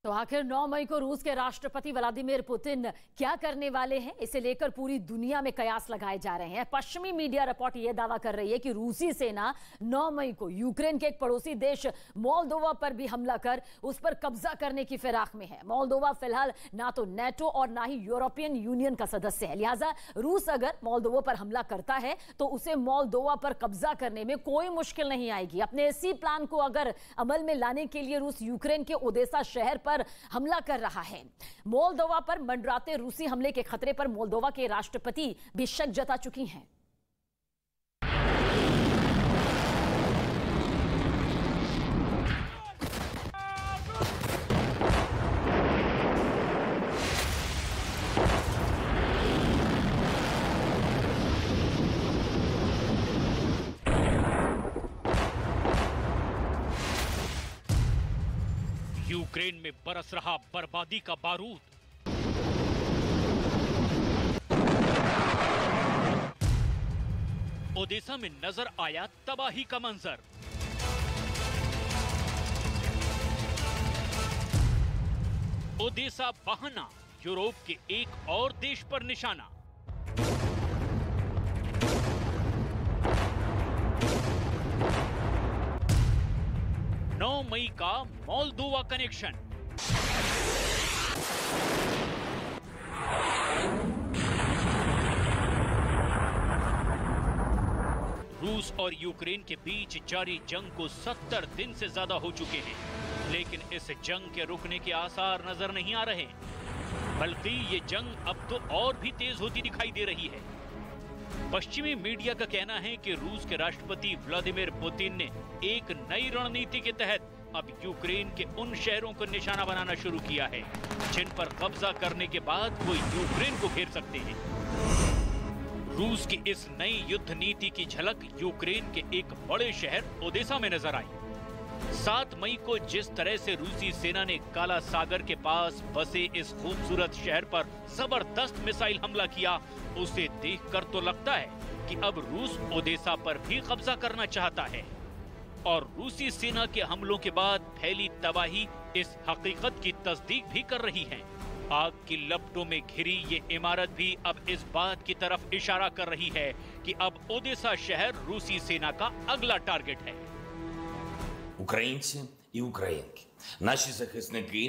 तो आखिर 9 मई को रूस के राष्ट्रपति व्लादिमीर पुतिन क्या करने वाले हैं, इसे लेकर पूरी दुनिया में कयास लगाए जा रहे हैं। पश्चिमी मीडिया रिपोर्ट यह दावा कर रही है कि रूसी सेना 9 मई को यूक्रेन के एक पड़ोसी देश मोल्दोवा पर भी हमला कर उस पर कब्जा करने की फिराक में है। मोल्दोवा फिलहाल ना तो नेटो और ना ही यूरोपियन यूनियन का सदस्य है, लिहाजा रूस अगर मोल्दोवा पर हमला करता है तो उसे मोल्दोवा पर कब्जा करने में कोई मुश्किल नहीं आएगी। अपने इसी प्लान को अगर अमल में लाने के लिए रूस यूक्रेन के ओदेसा शहर पर हमला कर रहा है। मोल्दोवा पर मंडराते रूसी हमले के खतरे पर मोल्दोवा के राष्ट्रपति भी शक जता चुकी हैं। यूक्रेन में बरस रहा बर्बादी का बारूद। ओदेसा में नजर आया तबाही का मंजर। ओदेसा बहाना, यूरोप के एक और देश पर निशाना। मई का मोल्दोवा कनेक्शन। रूस और यूक्रेन के बीच जारी जंग को 70 दिन से ज्यादा हो चुके हैं, लेकिन इस जंग के रुकने के आसार नजर नहीं आ रहे, बल्कि ये जंग अब तो और भी तेज होती दिखाई दे रही है। पश्चिमी मीडिया का कहना है कि रूस के राष्ट्रपति व्लादिमीर पुतिन ने एक नई रणनीति के तहत अब यूक्रेन के उन शहरों को निशाना बनाना शुरू किया है जिन पर कब्जा करने के बाद वो यूक्रेन को घेर सकते हैं। रूस की इस नई युद्ध नीति की झलक यूक्रेन के एक बड़े शहर ओदेसा में नजर आई। 7 मई को जिस तरह से रूसी सेना ने काला सागर के पास बसे इस खूबसूरत शहर पर जबरदस्त मिसाइल हमला किया, उसे देखकर तो लगता है कि अब रूस ओदेसा पर भी कब्जा करना चाहता है। और रूसी सेना के हमलों के बाद फैली तबाही इस हकीकत की तस्दीक भी कर रही है। आग की लपटों में घिरी ये इमारत भी अब इस बात की तरफ इशारा कर रही है कि अब ओदेसा शहर रूसी सेना का अगला टारगेट है। Українці і українки, наші захисники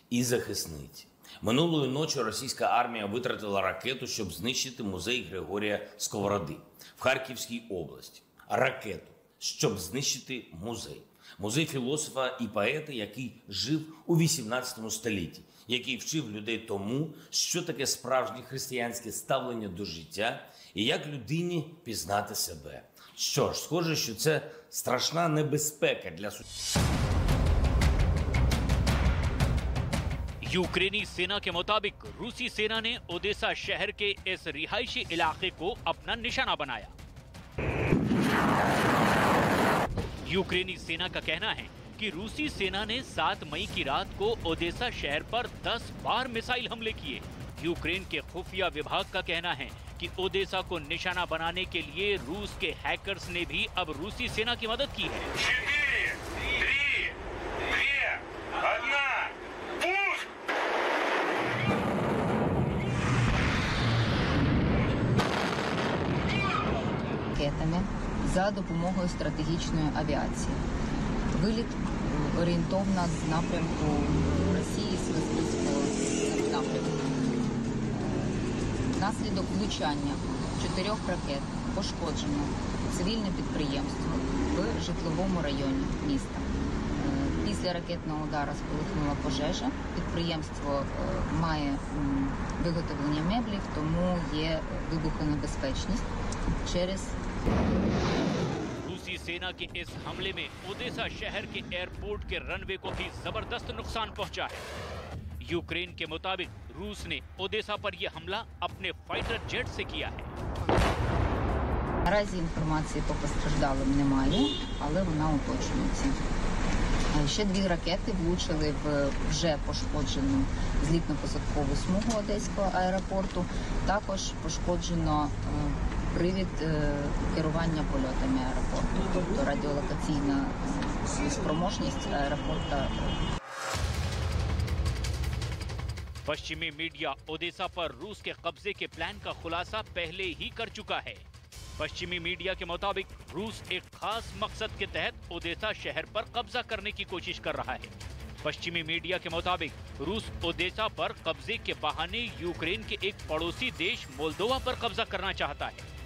і захисниці. Минулої ночі російська армія витратила ракету, щоб знищити музей Григорія Сковороди в Харківській області. Ракету, щоб знищити музей. Музей філософа і поета, який жив у 18 столітті, який вчив людей тому, що таке справжнє християнське ставлення до життя і як людині пізнати себе. Що ж, схоже, що це страшна небезпека для यूक्रेनी सेना के मुताबिक रूसी सेना ने ओदेसा शहर के इस रिहायशी इलाके को अपना निशाना बनाया। यूक्रेनी सेना का कहना है कि रूसी सेना ने 7 मई की रात को ओदेसा शहर पर 10 बार मिसाइल हमले किए। यूक्रेन के खुफिया विभाग का कहना है कि ओदेसा को निशाना बनाने के लिए रूस के हैकर्स ने भी अब रूसी सेना की मदद की है। 4 ракетами за допомогою стратегічної авіації. Виліт орієнтовно з напрямку Росії, з Каспійського напрямку. Внаслідок влучання 4 ракет пошкоджено цивільне підприємство в житловому районі міста. Після ракетного удару спалахнула пожежа. Підприємство має виготовлення меблів, тому є вибухонебезпечність через रूसी सेना के इस हमले में ओदेसा शहर के एयरपोर्ट के रनवे को भी जबरदस्त नुकसान पहुंचा है। यूक्रेन के मुताबिक रूस ने ओदेसा पर यह हमला अपने फाइटर जेट से किया है। Наразі інформації по постраждалим немає, але вона уточнюється. Ще 2 ракети влучили в вже пошкоджену злітно-посадкову смугу Одеського аеропорту. Також пошкоджено привід керування польотами аеропорту, тобто радіолокаційна спроможність аеропорту. पश्चिमी मीडिया ओडेसा पर रूस के कब्जे के प्लान का खुलासा पहले ही कर चुका है। पश्चिमी मीडिया के मुताबिक रूस एक खास मकसद के तहत ओडेसा शहर पर कब्जा करने की कोशिश कर रहा है। पश्चिमी मीडिया के मुताबिक रूस ओडेसा पर कब्जे के बहाने यूक्रेन के एक पड़ोसी देश मोल्दोवा पर कब्जा करना चाहता है।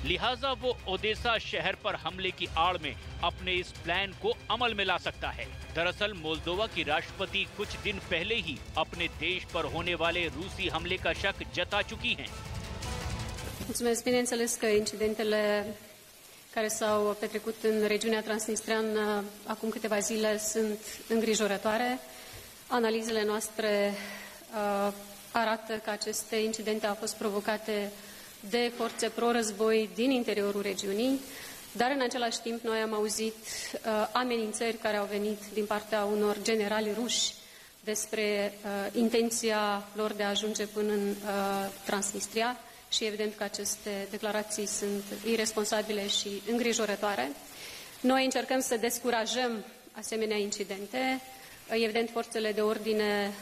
लिहाजा वो ओडेसा शहर पर हमले की आड़ में अपने इस प्लान को अमल में ला सकता है। दरअसल मोल्दोवा की राष्ट्रपति कुछ दिन पहले ही अपने देश पर होने वाले रूसी हमले का शक जता चुकी हैं। Mulțumesc, bineînțeles că incidentele care s-au petrecut în regiunea Transnistria acum câteva zile sunt îngrijorătoare. Analizele noastre arată că aceste incidente au fost provocate de forțe pro-război din interiorul regiunii, dar în același timp noi am auzit amenințări care au venit din partea unor generali ruși despre intenția lor de a ajunge până în Transnistria și evident că aceste declarații sunt irresponsabile și îngrijorătoare. Noi încercăm să descurajăm asemenea incidente. Evident, forțele de ordine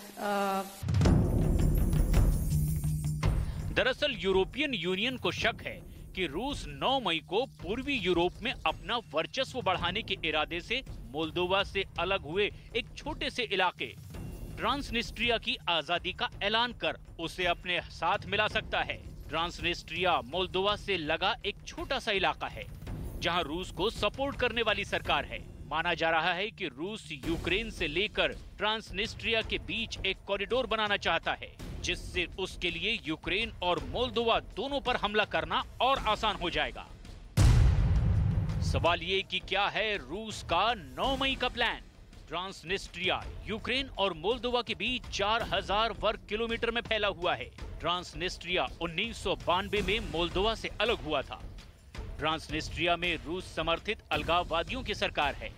दरअसल European union को शक है कि रूस 9 मई को पूर्वी Europe में अपना वर्चस्व बढ़ाने के इरादे से मोल्दोवा से अलग हुए एक छोटे से इलाके ट्रांसनिस्ट्रिया की आजादी का ऐलान कर उसे अपने साथ मिला सकता है। ट्रांसनिस्ट्रिया मोल्दोवा से लगा एक छोटा सा इलाका है जहां रूस को सपोर्ट करने वाली सरकार है। माना जा रहा है कि रूस यूक्रेन से लेकर ट्रांसनिस्ट्रिया के बीच एक कॉरिडोर बनाना चाहता है, जिससे उसके लिए यूक्रेन और मोल्दोवा दोनों पर हमला करना और आसान हो जाएगा। सवाल ये कि क्या है रूस का 9 मई का प्लान। ट्रांसनिस्ट्रिया यूक्रेन और मोल्दोवा के बीच 4000 वर्ग किलोमीटर में फैला हुआ है। ट्रांसनिस्ट्रिया 1992 में मोल्दोवा से अलग हुआ था। ट्रांसनिस्ट्रिया में रूस समर्थित अलगाववादियों की सरकार है।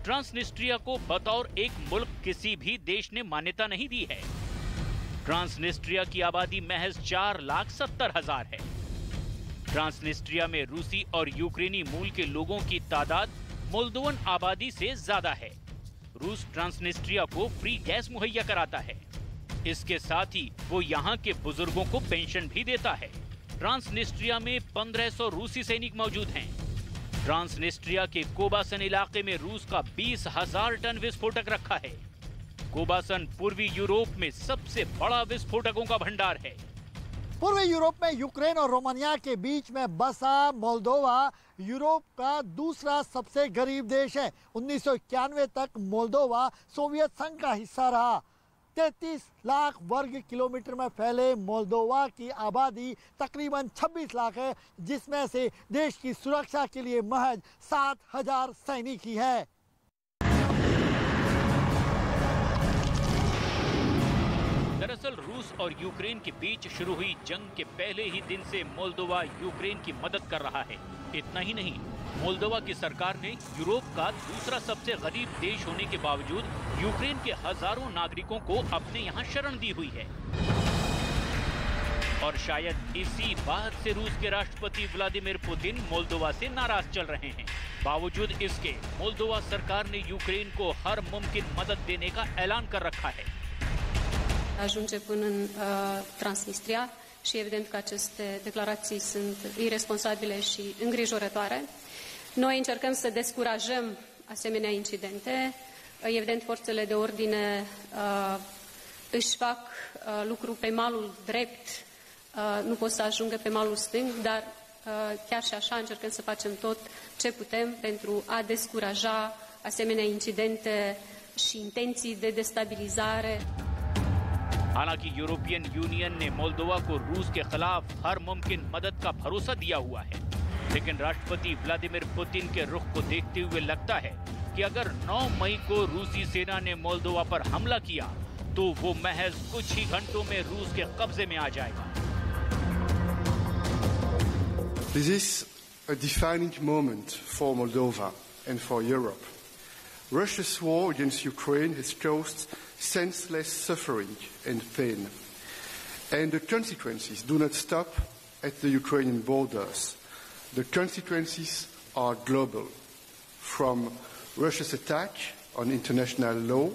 ट्रांसनिस्ट्रिया को बतौर एक मुल्क किसी भी देश ने मान्यता नहीं दी है। ट्रांसनिस्ट्रिया की आबादी महज 4,70,000 है। ट्रांसनिस्ट्रिया में रूसी और यूक्रेनी मूल के लोगों की तादाद मोल्दोवन आबादी से ज्यादा है। रूस ट्रांसनिस्ट्रिया को फ्री गैस मुहैया कराता है। इसके साथ ही वो यहाँ के बुजुर्गों को पेंशन भी देता है। ट्रांसनिस्ट्रिया में 1500 रूसी सैनिक मौजूद हैं। ट्रांसनिस्ट्रिया के कोबासन इलाके में रूस का 20,000 टन विस्फोटक रखा है। कोबासन पूर्वी यूरोप में सबसे बड़ा विस्फोटकों का भंडार है। पूर्वी यूरोप में यूक्रेन और रोमानिया के बीच में बसा मोल्दोवा यूरोप का दूसरा सबसे गरीब देश है। 1991 तक मोल्दोवा सोवियत संघ का हिस्सा रहा। 33 लाख वर्ग किलोमीटर में फैले मोल्दोवा की आबादी तकरीबन 26 लाख है, जिसमें से देश की सुरक्षा के लिए महज 7,000 सैनिक ही है। दरअसल रूस और यूक्रेन के बीच शुरू हुई जंग के पहले ही दिन से मोल्दोवा यूक्रेन की मदद कर रहा है। इतना ही नहीं, मोल्दोवा की सरकार ने यूरोप का दूसरा सबसे गरीब देश होने के बावजूद यूक्रेन के हजारों नागरिकों को अपने यहाँ शरण दी हुई है। और शायद इसी बात से रूस के राष्ट्रपति व्लादिमीर पुतिन मोल्दोवा से नाराज चल रहे हैं। बावजूद इसके मोल्दोवा सरकार ने यूक्रेन को हर मुमकिन मदद देने का ऐलान कर रखा है। ajunge până în Transnistria și evident că aceste declarații sunt irresponsabile și îngrijorătoare. Noi încercăm să descurajăm asemenea incidente. Evident, forțele de ordine își fac lucru pe malul drept, nu pot să ajungă pe malul stâng, dar chiar și așa încercăm să facem tot ce putem pentru a descuraja asemenea incidente și intenții de destabilizare. हालांकि European union ने Moldova को रूस के खिलाफ हर मुमकिन मदद का भरोसा दिया हुआ है, लेकिन राष्ट्रपति व्लादिमीर पुतिन के रुख को देखते हुए लगता है कि अगर 9 मई को रूसी सेना ने मोल्दोवा पर हमला किया तो वो महज कुछ ही घंटों में रूस के कब्जे में आ जाएगा। This is a defining moment for Moldova and for Europe. Russia's war against Ukraine has caused senseless suffering and pain, and the consequences do not stop at the Ukrainian borders. The consequences are global, from Russia's attack on international law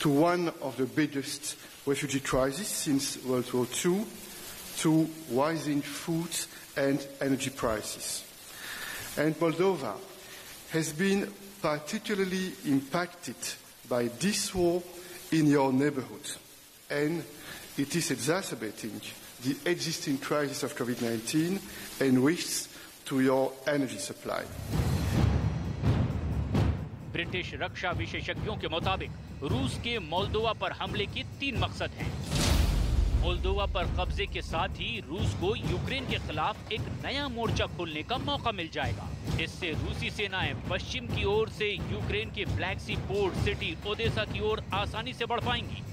to one of the biggest refugee crises since World War II, to rising food and energy prices. And Moldova has been particularly impacted by this war in your neighborhood, and it is exacerbating the existing crisis of COVID-19 and risks to your energy supply. British रक्षा विशेषज्ञों के मुताबिक रूस के Moldova पर हमले के 3 मकसद हैं। मोल्दोवा पर कब्जे के साथ ही रूस को यूक्रेन के खिलाफ एक नया मोर्चा खोलने का मौका मिल जाएगा। इससे रूसी सेनाएं पश्चिम की ओर से यूक्रेन के ब्लैक सी पोर्ट सिटी ओदेसा की ओर आसानी से बढ़ पाएंगी।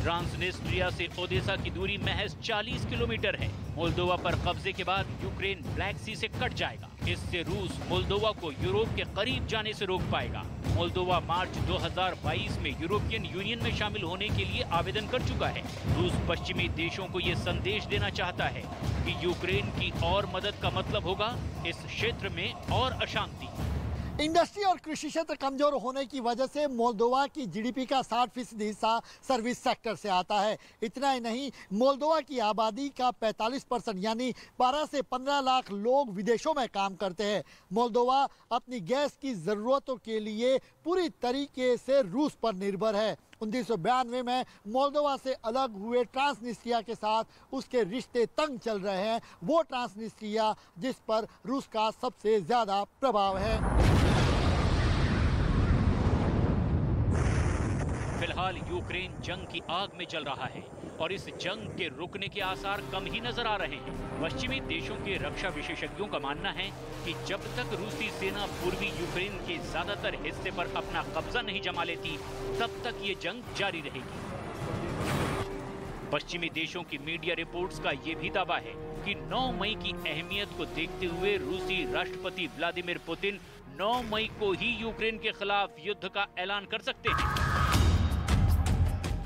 ट्रांसनिस्ट्रिया से ओदेसा की दूरी महज 40 किलोमीटर है। मोल्दोवा पर कब्जे के बाद यूक्रेन ब्लैक सी से कट जाएगा। इससे रूस मोल्दोवा को यूरोप के करीब जाने से रोक पाएगा। मोल्दोवा मार्च 2022 में यूरोपियन यूनियन में शामिल होने के लिए आवेदन कर चुका है। रूस पश्चिमी देशों को ये संदेश देना चाहता है कि यूक्रेन की और मदद का मतलब होगा इस क्षेत्र में और अशांति। इंडस्ट्री और कृषि क्षेत्र कमजोर होने की वजह से मोल्दोवा की जीडीपी का 60% हिस्सा सर्विस सेक्टर से आता है। इतना ही नहीं, मोल्दोवा की आबादी का 45% यानी 12 से 15 लाख लोग विदेशों में काम करते हैं। मोल्दोवा अपनी गैस की ज़रूरतों के लिए पूरी तरीके से रूस पर निर्भर है। 1992 में मोल्दोवा से अलग हुए ट्रांसनिस्ट्रिया के साथ उसके रिश्ते तंग चल रहे हैं। वो ट्रांसनिस्ट्रिया जिस पर रूस का सबसे ज़्यादा प्रभाव है। फिलहाल यूक्रेन जंग की आग में जल रहा है और इस जंग के रुकने के आसार कम ही नजर आ रहे हैं। पश्चिमी देशों के रक्षा विशेषज्ञों का मानना है कि जब तक रूसी सेना पूर्वी यूक्रेन के ज्यादातर हिस्से पर अपना कब्जा नहीं जमा लेती, तब तक ये जंग जारी रहेगी। पश्चिमी देशों की मीडिया रिपोर्ट्स का ये भी दावा है कि 9 मई की अहमियत को देखते हुए रूसी राष्ट्रपति व्लादिमीर पुतिन 9 मई को ही यूक्रेन के खिलाफ युद्ध का ऐलान कर सकते हैं।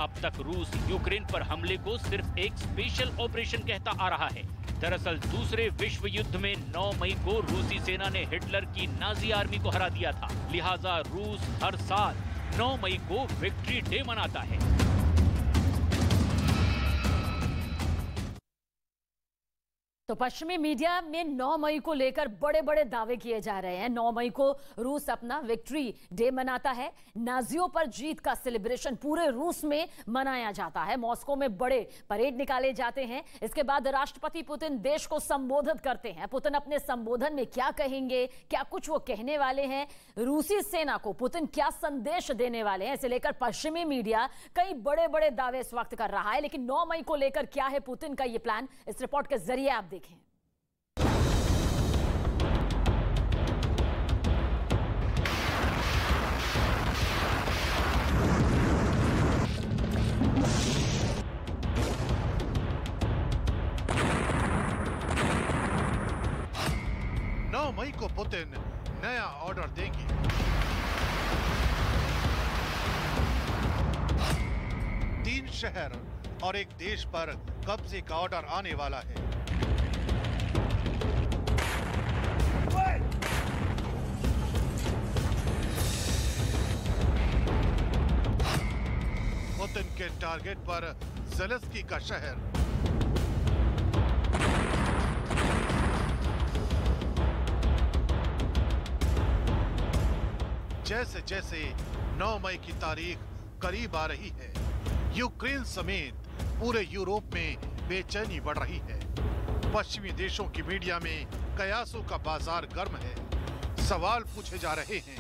अब तक रूस यूक्रेन पर हमले को सिर्फ एक स्पेशल ऑपरेशन कहता आ रहा है। दरअसल दूसरे विश्व युद्ध में 9 मई को रूसी सेना ने हिटलर की नाजी आर्मी को हरा दिया था। लिहाजा रूस हर साल 9 मई को विक्ट्री डे मनाता है। तो पश्चिमी मीडिया में 9 मई को लेकर बड़े बड़े दावे किए जा रहे हैं। 9 मई को रूस अपना विक्ट्री डे मनाता है। नाजियों पर जीत का सेलिब्रेशन पूरे रूस में मनाया जाता है। मॉस्को में बड़े परेड निकाले जाते हैं। इसके बाद राष्ट्रपति पुतिन देश को संबोधित करते हैं। पुतिन अपने संबोधन में क्या कहेंगे, क्या कुछ वो कहने वाले हैं, रूसी सेना को पुतिन क्या संदेश देने वाले हैं, इसे लेकर पश्चिमी मीडिया कई बड़े बड़े दावे इस वक्त कर रहा है। लेकिन 9 मई को लेकर क्या है पुतिन का ये प्लान, इस रिपोर्ट के जरिए आप देखें। मई को पुतिन नया ऑर्डर देंगे। तीन शहर और एक देश पर कब्जे का ऑर्डर आने वाला है। पुतिन के टारगेट पर ज़ेलेंस्की का शहर, जैसे जैसे 9 मई की तारीख करीब आ रही है, यूक्रेन समेत पूरे यूरोप में बेचैनी बढ़ रही है। पश्चिमी देशों की मीडिया में कयासों का बाजार गर्म है। सवाल पूछे जा रहे हैं,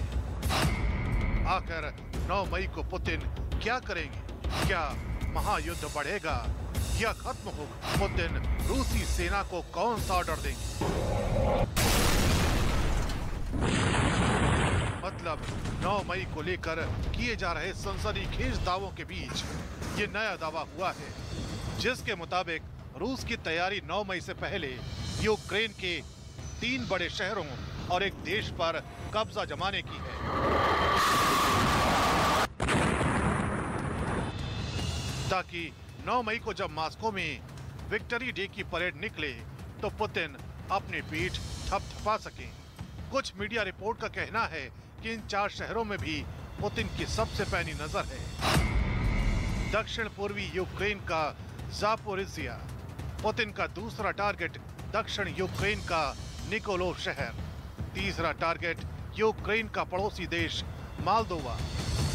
आखिर 9 मई को पुतिन क्या करेंगे? क्या महायुद्ध बढ़ेगा या खत्म होगा? पुतिन रूसी सेना को कौन सा ऑर्डर देंगे? मतलब 9 मई को लेकर किए जा रहे सनसनीखेज दावों के बीच ये नया दावा हुआ है, जिसके मुताबिक रूस की तैयारी 9 मई से पहले यूक्रेन के 3 बड़े शहरों और एक देश पर कब्जा जमाने की है, ताकि 9 मई को जब मॉस्को में विक्ट्री डे की परेड निकले तो पुतिन अपनी पीठ थपथपा सकें। कुछ मीडिया रिपोर्ट का कहना है कि इन 4 शहरों में भी पुतिन की सबसे पैनी नजर है। दक्षिण पूर्वी यूक्रेन का ज़ापोरिज़िया। पुतिन का दूसरा टारगेट दक्षिण यूक्रेन का निकोलोव शहर। तीसरा टारगेट यूक्रेन का पड़ोसी देश मोल्दोवा।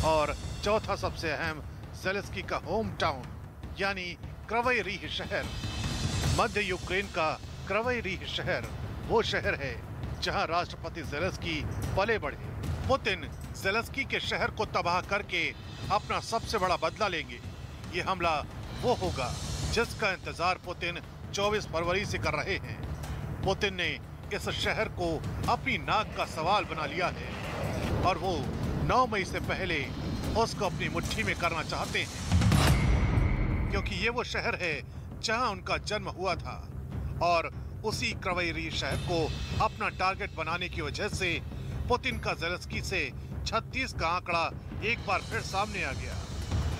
और चौथा सबसे अहम ज़ेलेंस्की का होम टाउन यानी क्राइवी रीह शहर। मध्य यूक्रेन का क्राइवी रीह शहर वो शहर है जहां राष्ट्रपति ज़ेलेंस्की पले बढ़े। पुतिन ज़ेलेंस्की के शहर को तबाह करके अपना सबसे बड़ा बदला लेंगे। ये हमला वो होगा जिसका इंतजार पुतिन 24 फरवरी से कर रहे हैं। पुतिन ने इस शहर को अपनी नाक का सवाल बना लिया है और वो 9 मई से पहले उसको अपनी मुट्ठी में करना चाहते हैं, क्योंकि ये वो शहर है जहां उनका जन्म हुआ था। और उसी क्राइवी रीह शहर को अपना टारगेट बनाने की वजह से पुतिन का ज़ेलेंस्की से 36 का आंकड़ा एक बार फिर सामने आ गया।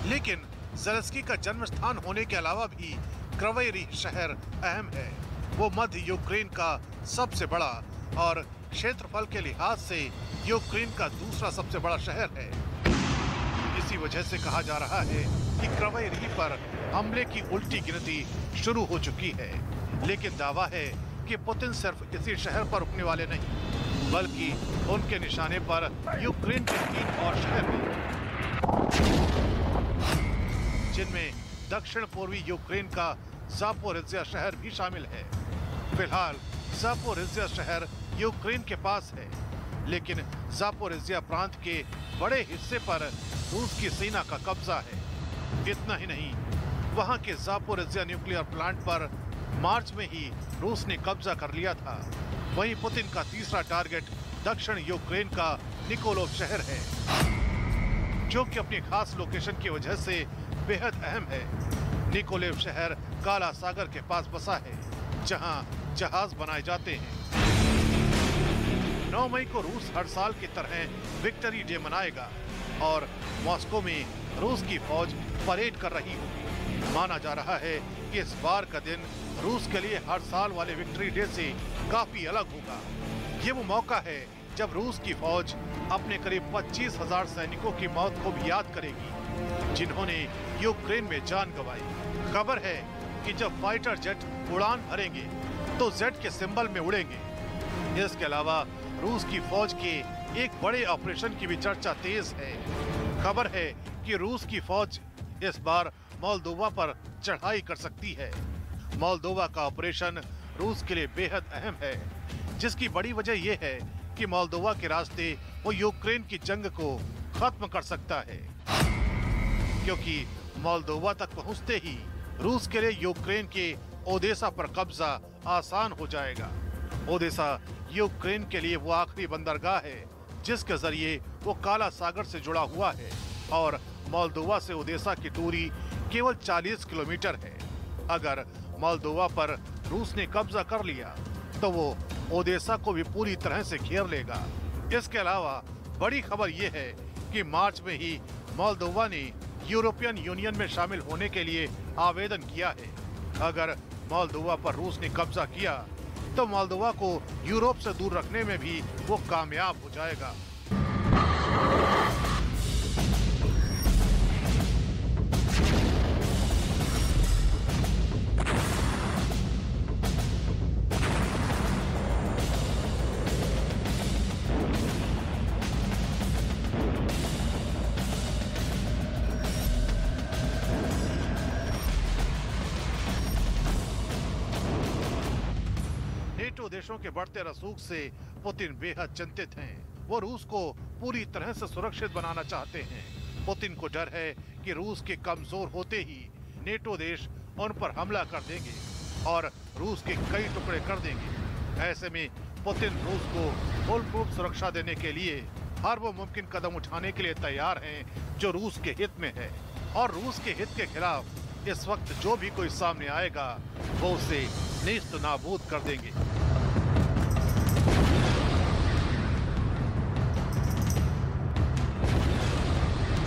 लेकिन ज़ेलेंस्की का जन्म स्थान होने के अलावा भी क्राइवी रीह शहर अहम है। वो मध्य यूक्रेन का सबसे बड़ा और क्षेत्रफल के लिहाज से यूक्रेन का दूसरा सबसे बड़ा शहर है। इसी वजह से कहा जा रहा है कि क्राइवी रीह पर हमले की उल्टी गिनती शुरू हो चुकी है। लेकिन दावा है कि पुतिन सिर्फ इसी शहर पर रुकने वाले नहीं, बल्कि उनके निशाने पर यूक्रेन के 3 और शहर हैं, जिनमें दक्षिण पूर्वी यूक्रेन का ज़ापोरिज़िया शहर भी शामिल है। फिलहाल ज़ापोरिज़िया शहर यूक्रेन के पास है, लेकिन ज़ापोरिज़िया प्रांत के बड़े हिस्से पर रूस की सेना का कब्जा है। इतना ही नहीं, वहां के ज़ापोरिज़िया न्यूक्लियर प्लांट पर मार्च में ही रूस ने कब्जा कर लिया था। वहीं पुतिन का तीसरा टारगेट दक्षिण यूक्रेन का निकोलोव शहर है, जो कि अपनी खास लोकेशन की वजह से बेहद अहम है। निकोलेव शहर काला सागर के पास बसा है, जहां जहाज बनाए जाते हैं। 9 मई को रूस हर साल की तरह विक्ट्री डे मनाएगा और मॉस्को में रूस की फौज परेड कर रही होगी। माना जा रहा है कि इस बार का दिन रूस के लिए हर साल वाले विक्ट्री डे से काफी अलग होगा। ये वो मौका है जब रूस की फौज अपने करीब 25,000 सैनिकों की मौत को भी याद करेगी, जिन्होंने यूक्रेन में जान गंवाई। खबर है कि जब फाइटर जेट उड़ान भरेंगे तो जेट के सिंबल में उड़ेंगे। इसके अलावा रूस की फौज के एक बड़े ऑपरेशन की भी चर्चा तेज है। खबर है कि रूस की फौज इस बार मोल्दोवा पर चढ़ाई कर सकती है। मोल्दोवा का ऑपरेशन रूस के लिए बेहद अहम है, जिसकी बड़ी वजह यह है कि मोल्दोवा के रास्ते वो यूक्रेन की जंग को खत्म कर सकता है, क्योंकि मोल्दोवा तक पहुंचते ही रूस के लिए यूक्रेन के ओदेसा पर कब्जा आसान हो जाएगा। ओदेसा यूक्रेन के लिए वो आखिरी बंदरगाह है जिसके जरिए वो काला सागर से जुड़ा हुआ है, और मोल्दोवा से ओदेसा की दूरी केवल 40 किलोमीटर है। अगर मोल्दोवा पर रूस ने कब्जा कर लिया तो वो ओदेसा को भी पूरी तरह से घेर लेगा। इसके अलावा बड़ी खबर ये है कि मार्च में ही मोल्दोवा ने यूरोपियन यूनियन में शामिल होने के लिए आवेदन किया है। अगर मोल्दोवा पर रूस ने कब्जा किया तो मोल्दोवा को यूरोप से दूर रखने में भी वो कामयाब हो जाएगा। नेटो देशों के बढ़ते रसूख से पुतिन बेहद चिंतित हैं। वो रूस को पूरी तरह से सुरक्षित बनाना चाहते हैं। पुतिन को डर है कि रूस के कमजोर होते ही नेटो देश उन पर हमला कर देंगे और रूस के कई टुकड़े कर देंगे। ऐसे में पुतिन रूस को फुल-प्रूफ सुरक्षा देने के लिए हर वो मुमकिन कदम उठाने के लिए तैयार हैं जो रूस के हित में है। और रूस के हित के खिलाफ इस वक्त जो भी कोई सामने आएगा वो उसे नेस्त नाबूद कर देंगे।